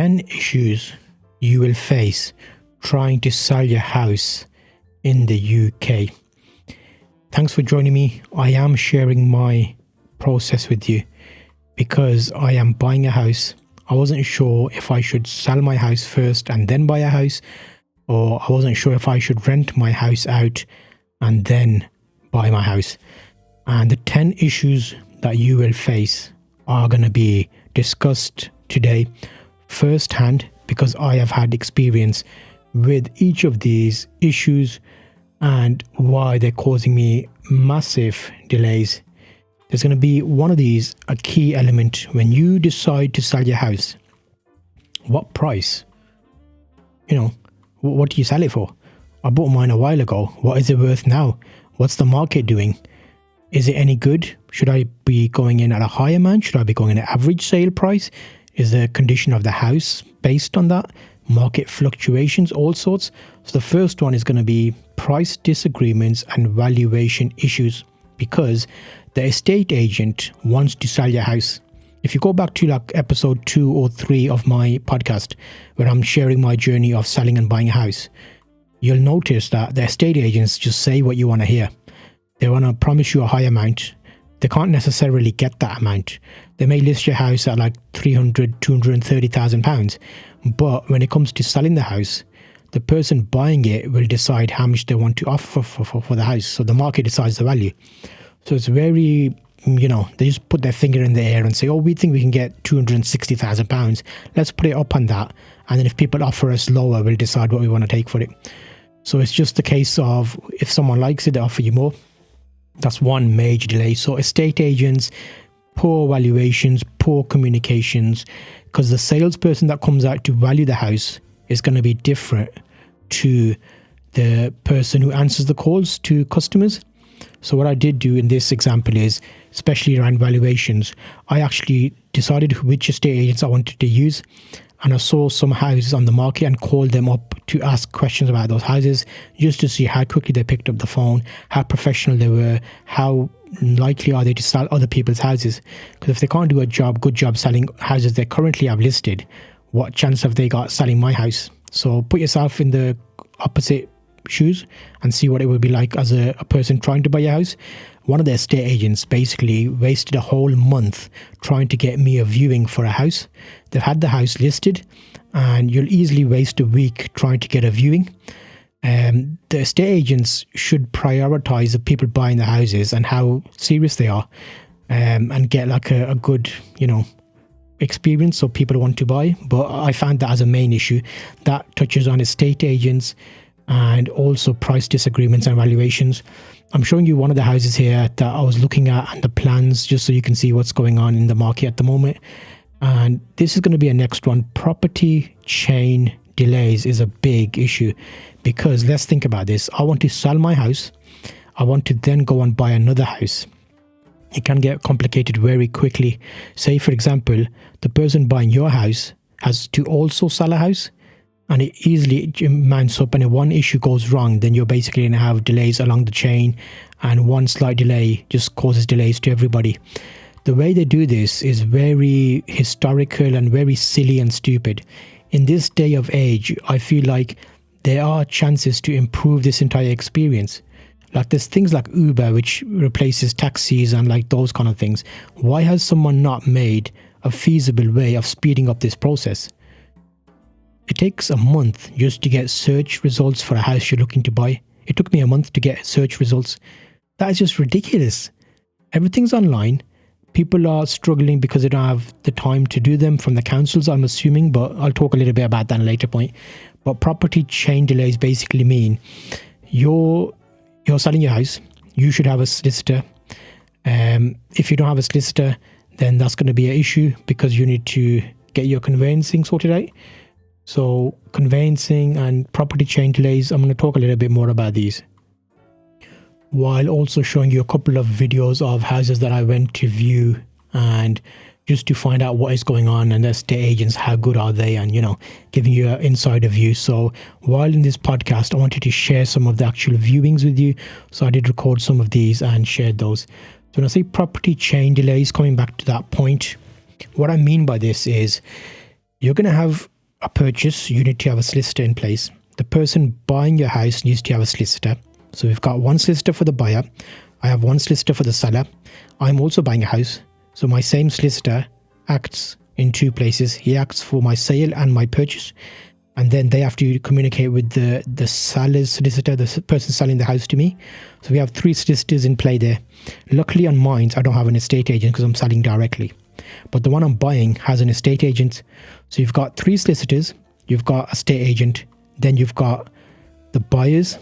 10 issues you will face trying to sell your house in the UK. Thanks for joining me. I am sharing my process with you because I am buying a house. I wasn't sure if I should sell my house first and then buy a house, or I wasn't sure if I should rent my house out and then buy my house. And the 10 issues that you will face are going to be discussed today firsthand, because I have had experience with each of these issues and why they're causing me massive delays. There's going to be one of these, a key element when you decide to sell your house. What price? What do you sell it for? I bought mine a while ago. What is it worth now? What's the market doing? Is it any good? Should I be going in at a higher amount? Should I be going in at average sale price? Is the condition of the house based on that? Market fluctuations, all sorts. So the first one is going to be price disagreements and valuation issues, because the estate agent wants to sell your house. If you go back to like episode 2 or 3 of my podcast, where I'm sharing my journey of selling and buying a house, you'll notice that the estate agents just say what you want to hear. They want to promise you a high amount. They can't necessarily get that amount. They may list your house at like 300, 230,000 pounds. But when it comes to selling the house, the person buying it will decide how much they want to offer for the house. So the market decides the value. So it's very, they just put their finger in the air and say, oh, we think we can get 260,000 pounds. Let's put it up on that. And then if people offer us lower, we'll decide what we want to take for it. So it's just a case of, if someone likes it, they offer you more. That's one major delay. So estate agents, poor valuations, poor communications, because the salesperson that comes out to value the house is going to be different to the person who answers the calls to customers. So what I did do in this example is, especially around valuations, I actually decided which estate agents I wanted to use. And I saw some houses on the market and called them up to ask questions about those houses, just to see how quickly they picked up the phone, how professional they were, how likely are they to sell other people's houses. Because if they can't do good job selling houses they currently have listed, what chance have they got selling my house? So put yourself in the opposite shoes and see what it would be like as a person trying to buy a house. One of the estate agents basically wasted a whole month trying to get me a viewing for a house. They've had the house listed, and you'll easily waste a week trying to get a viewing. The estate agents should prioritize the people buying the houses and how serious they are, and get like a good, experience so people want to buy. But I found that as a main issue that touches on estate agents and also price disagreements and valuations. I'm showing you one of the houses here that I was looking at and the plans, just so you can see what's going on in the market at the moment. And this is going to be a next one. Property chain delays is a big issue, because let's think about this. I want to sell my house. I want to then go and buy another house. It can get complicated very quickly. Say, for example, the person buying your house has to also sell a house, and it easily mounts up, and if one issue goes wrong, then you're basically going to have delays along the chain, and one slight delay just causes delays to everybody. The way they do this is very historical and very silly and stupid. In this day of age, I feel like there are chances to improve this entire experience. Like there's things like Uber, which replaces taxis and like those kind of things. Why has someone not made a feasible way of speeding up this process? It takes a month just to get search results for a house you're looking to buy. It took me a month to get search results. That is just ridiculous. Everything's online. People are struggling because they don't have the time to do them from the councils, I'm assuming, but I'll talk a little bit about that at a later point. But property chain delays basically mean you're selling your house. You should have a solicitor. If you don't have a solicitor, then that's going to be an issue, because you need to get your conveyancing sorted out. So conveyancing and property chain delays, I'm going to talk a little bit more about these, while also showing you a couple of videos of houses that I went to view, and just to find out what is going on, and the estate agents, how good are they, and giving you an insider view. So while in this podcast, I wanted to share some of the actual viewings with you, so I did record some of these and shared those. So when I say property chain delays, coming back to that point, what I mean by this is you're going to have a purchase, you need to have a solicitor in place. The person buying your house needs to have a solicitor. So we've got one solicitor for the buyer. I have one solicitor for the seller. I'm also buying a house. So my same solicitor acts in two places. He acts for my sale and my purchase. And then they have to communicate with the seller's solicitor, the person selling the house to me. So we have three solicitors in play there. Luckily on mine, I don't have an estate agent because I'm selling directly. But the one I'm buying has an estate agent. So you've got three solicitors, you've got a estate agent, then you've got the buyers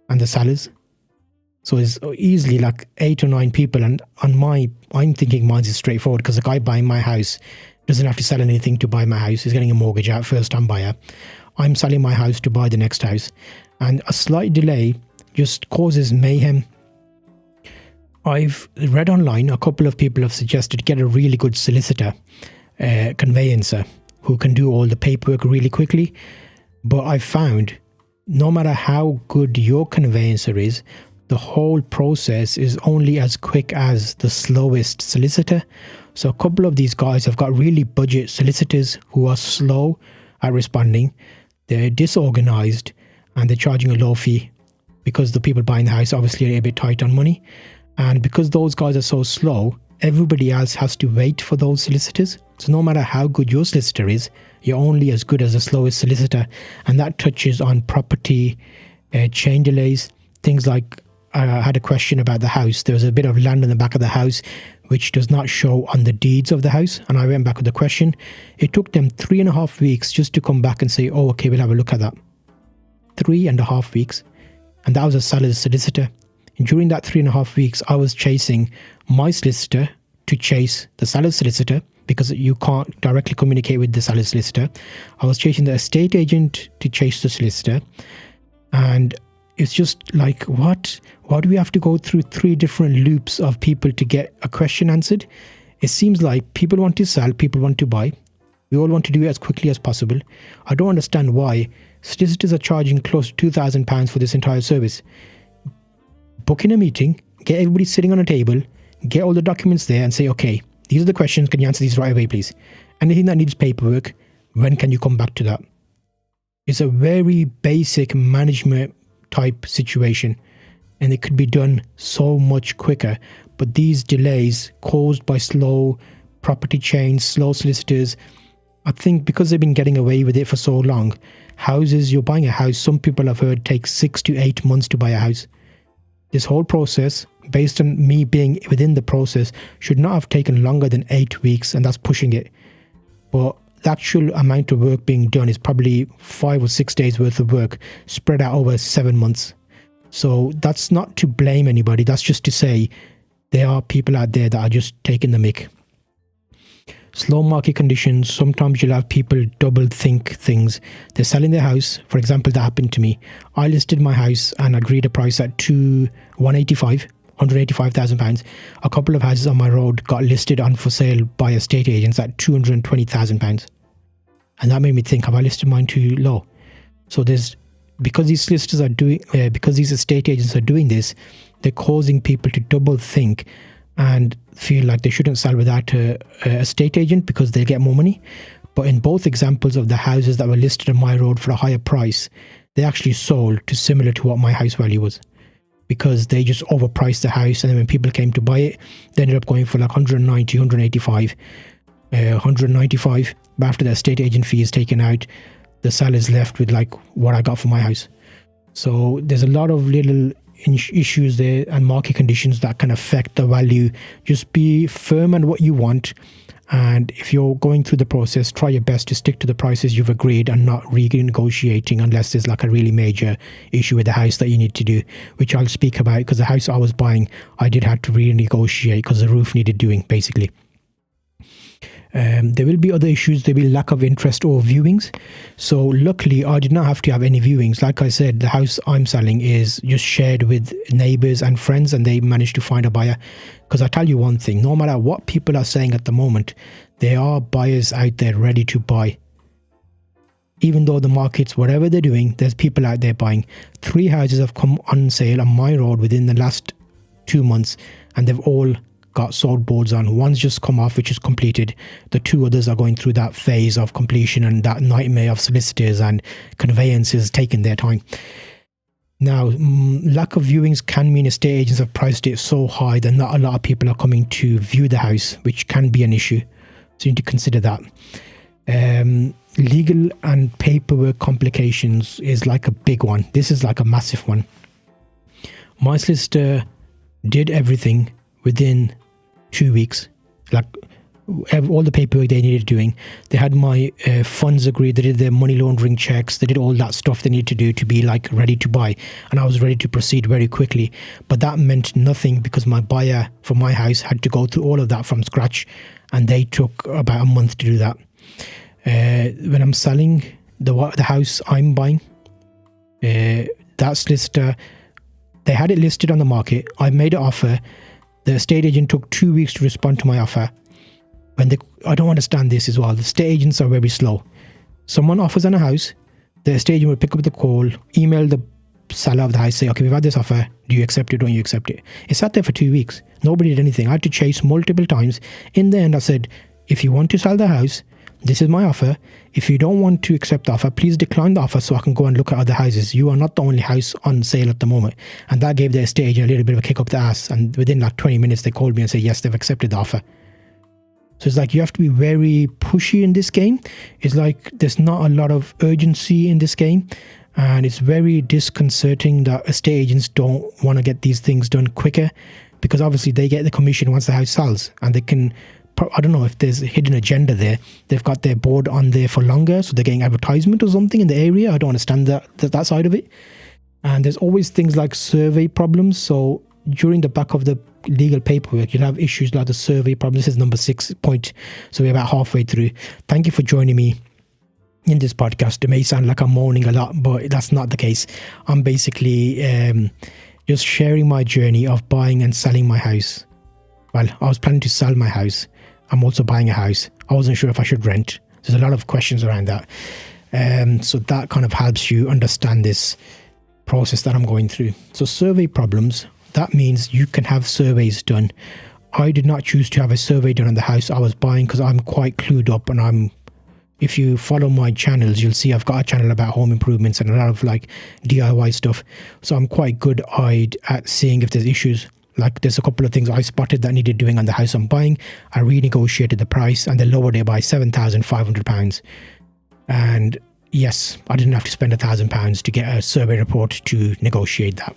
and the sellers. So it's easily like 8 or 9 people. And I'm thinking mine is straightforward because the guy buying my house doesn't have to sell anything to buy my house. He's getting a mortgage out, first-time buyer. I'm selling my house to buy the next house. And a slight delay just causes mayhem. I've read online, a couple of people have suggested get a really good solicitor, conveyancer, who can do all the paperwork really quickly. But I've found no matter how good your conveyancer is, the whole process is only as quick as the slowest solicitor. So a couple of these guys have got really budget solicitors who are slow at responding. They're disorganized and they're charging a low fee because the people buying the house obviously are a bit tight on money. And because those guys are so slow, everybody else has to wait for those solicitors. So no matter how good your solicitor is, you're only as good as the slowest solicitor. And that touches on property, chain delays, things like I had a question about the house. There was a bit of land on the back of the house which does not show on the deeds of the house. And I went back with the question. It took them 3.5 weeks just to come back and say, oh, okay, we'll have a look at that. 3.5 weeks. And that was a seller's solicitor. And during that 3.5 weeks, I was chasing my solicitor to chase the seller's solicitor because you can't directly communicate with the seller's solicitor. I was chasing the estate agent to chase the solicitor. And it's just like, what? Why do we have to go through 3 different loops of people to get a question answered? It seems like people want to sell, people want to buy. We all want to do it as quickly as possible. I don't understand why solicitors are charging close to £2,000 for this entire service. Book in a meeting, get everybody sitting on a table, get all the documents there and say, okay, these are the questions. Can you answer these right away, please? Anything that needs paperwork, when can you come back to that? It's a very basic management type situation and it could be done so much quicker. But these delays caused by slow property chains, slow solicitors, I think because they've been getting away with it for so long, houses, you're buying a house, some people have heard take 6 to 8 months to buy a house. This whole process, based on me being within the process, should not have taken longer than 8 weeks, and that's pushing it. But the actual amount of work being done is probably 5 or 6 days worth of work spread out over 7 months. So that's not to blame anybody. That's just to say there are people out there that are just taking the mick. Slow market conditions, sometimes you'll have people double think things. They're selling their house. For example, that happened to me. I listed my house and agreed a price at £185,000. A couple of houses on my road got listed on for sale by estate agents at £220,000. And that made me think, have I listed mine too low? So because these solicitors are because these estate agents are doing this, they're causing people to double think and feel like they shouldn't sell without a estate agent because they'll get more money. But in both examples of the houses that were listed on my road for a higher price, they actually sold to similar to what my house value was because they just overpriced the house. And then when people came to buy it, they ended up going for like 190, 185, 195. But after the estate agent fee is taken out, the seller's left with like what I got for my house. So there's a lot of little issues there and market conditions that can affect the value. Just be firm on what you want, and if you're going through the process, try your best to stick to the prices you've agreed and not renegotiating unless there's like a really major issue with the house that you need to do, which I'll speak about because the house I was buying, I did have to renegotiate because the roof needed doing basically. There will be other issues. There will be lack of interest or viewings. So luckily, I did not have to have any viewings. Like I said, the house I'm selling is just shared with neighbors and friends, and they managed to find a buyer. Because I tell you one thing, no matter what people are saying at the moment, there are buyers out there ready to buy. Even though the markets, whatever they're doing, there's people out there buying. 3 houses have come on sale on my road within the last 2 months, and they've all got sold boards on. One's just come off, which is completed. The two others are going through that phase of completion and that nightmare of solicitors and conveyances taking their time. Now, lack of viewings can mean estate agents have priced it so high that not a lot of people are coming to view the house, which can be an issue. So you need to consider that. Legal and paperwork complications is like a big one. This is like a massive one. My solicitor did everything within 2 weeks, like all the paperwork they needed doing. They had my funds agreed, they did their money laundering checks, they did all that stuff they needed to do to be like ready to buy, and I was ready to proceed very quickly. But that meant nothing because my buyer for my house had to go through all of that from scratch, and they took about a month to do that. When I'm selling the house I'm buying, that solicitor, they had it listed on the market. I made an offer. The estate agent took 2 weeks to respond to my offer. I don't understand this as well. The estate agents are very slow. Someone offers on a house, the estate agent will pick up the call, email the seller of the house, say, okay, we've had this offer. Do you accept it? Don't you accept it? It sat there for 2 weeks. Nobody did anything. I had to chase multiple times. In the end, I said, if you want to sell the house, this is my offer. If you don't want to accept the offer, please decline the offer so I can go and look at other houses. You are not the only house on sale at the moment. And that gave the estate agent a little bit of a kick up the ass. And within like 20 minutes, they called me and said, yes, they've accepted the offer. So it's like you have to be very pushy in this game. It's like there's not a lot of urgency in this game. And it's very disconcerting that estate agents don't want to get these things done quicker, because obviously they get the commission once the house sells, and they can, I don't know if there's a hidden agenda there. They've got their board on there for longer, so they're getting advertisement or something in the area. I don't understand that side of it. And there's always things like survey problems. So during the back of the legal paperwork, you'll have issues like the survey problem. This is number 6 point. So we're about halfway through. Thank you for joining me in this podcast. It may sound like I'm moaning a lot, but that's not the case. I'm basically just sharing my journey of buying and selling my house. Well, I was planning to sell my house. I'm also buying a house. I wasn't sure if I should rent. There's a lot of questions around that. So that kind of helps you understand this process that I'm going through. So survey problems, that means you can have surveys done. I did not choose to have a survey done on the house I was buying because I'm quite clued up, and if you follow my channels, you'll see I've got a channel about home improvements and a lot of like DIY stuff. So I'm quite good-eyed at seeing if there's issues. Like there's a couple of things I spotted that needed doing on the house I'm buying. I renegotiated the price and they lowered it by £7,500. And yes, I didn't have to spend £1,000 to get a survey report to negotiate that.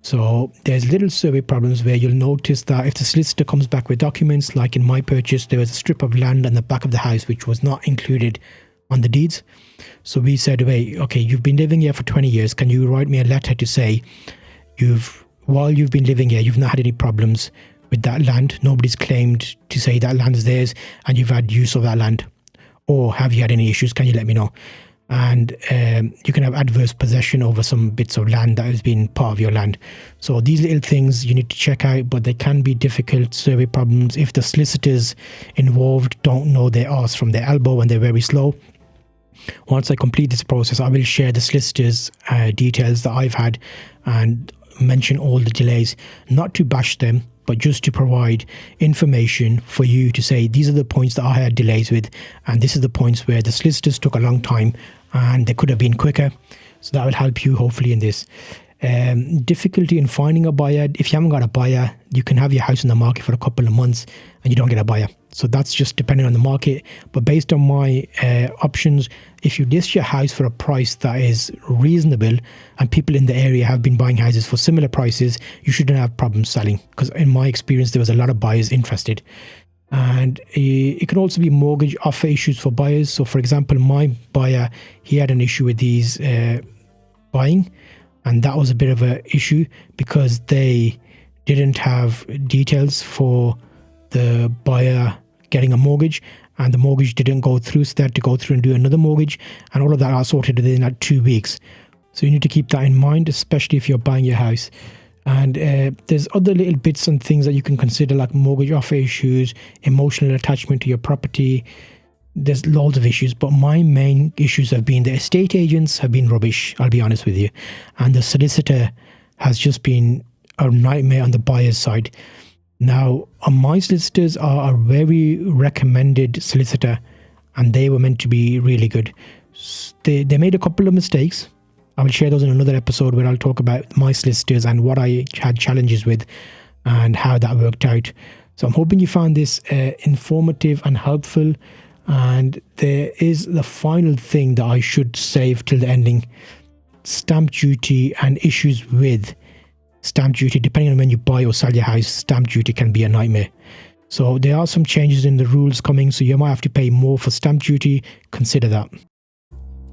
So there's little survey problems where you'll notice that if the solicitor comes back with documents, like in my purchase, there was a strip of land on the back of the house which was not included on the deeds. So we said, wait, okay, you've been living here for 20 years. Can you write me a letter to say while you've been living here, you've not had any problems with that land? Nobody's claimed to say that land is theirs and you've had use of that land. Or have you had any issues? Can you let me know? And you can have adverse possession over some bits of land that has been part of your land. So these little things you need to check out, but they can be difficult survey problems if the solicitors involved don't know their arse from their elbow and they're very slow. Once I complete this process, I will share the solicitors' details that I've had and mention all the delays, not to bash them, but just to provide information for you to say, these are the points that I had delays with, and this is the points where the solicitors took a long time and they could have been quicker. So that will help you hopefully in this. Difficulty in finding a buyer. If you haven't got a buyer, you can have your house in the market for a couple of months and you don't get a buyer. So that's just depending on the market. But based on my options, if you list your house for a price that is reasonable and people in the area have been buying houses for similar prices, you shouldn't have problems selling, because in my experience, there was a lot of buyers interested. And it can also be mortgage offer issues for buyers. So for example, my buyer, he had an issue with these buying, and that was a bit of an issue because they didn't have details for the buyer getting a mortgage, and the mortgage didn't go through, so they had to go through and do another mortgage, and all of that got sorted within like 2 weeks. So you need to keep that in mind, especially if you're buying your house. And there's other little bits and things that you can consider, like mortgage offer issues, emotional attachment to your property. There's loads of issues, but my main issues have been the estate agents have been rubbish, I'll be honest with you, and the solicitor has just been a nightmare on the buyer's side. Now, my solicitors are a very recommended solicitor, and they were meant to be really good. They made a couple of mistakes. I will share those in another episode where I'll talk about my solicitors and what I had challenges with and how that worked out. So I'm hoping you found this informative and helpful. And there is the final thing that I should save till the ending: stamp duty and issues with stamp duty. Depending on when you buy or sell your house, stamp duty can be a nightmare. So there are some changes in the rules coming, so you might have to pay more for stamp duty. Consider that.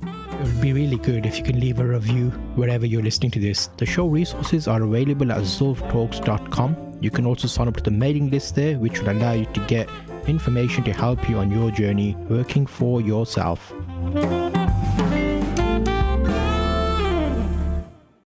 It would be really good if you can leave a review wherever you're listening to this. The show resources are available at zulftalks.com. You can also sign up to the mailing list there, which will allow you to get information to help you on your journey working for yourself.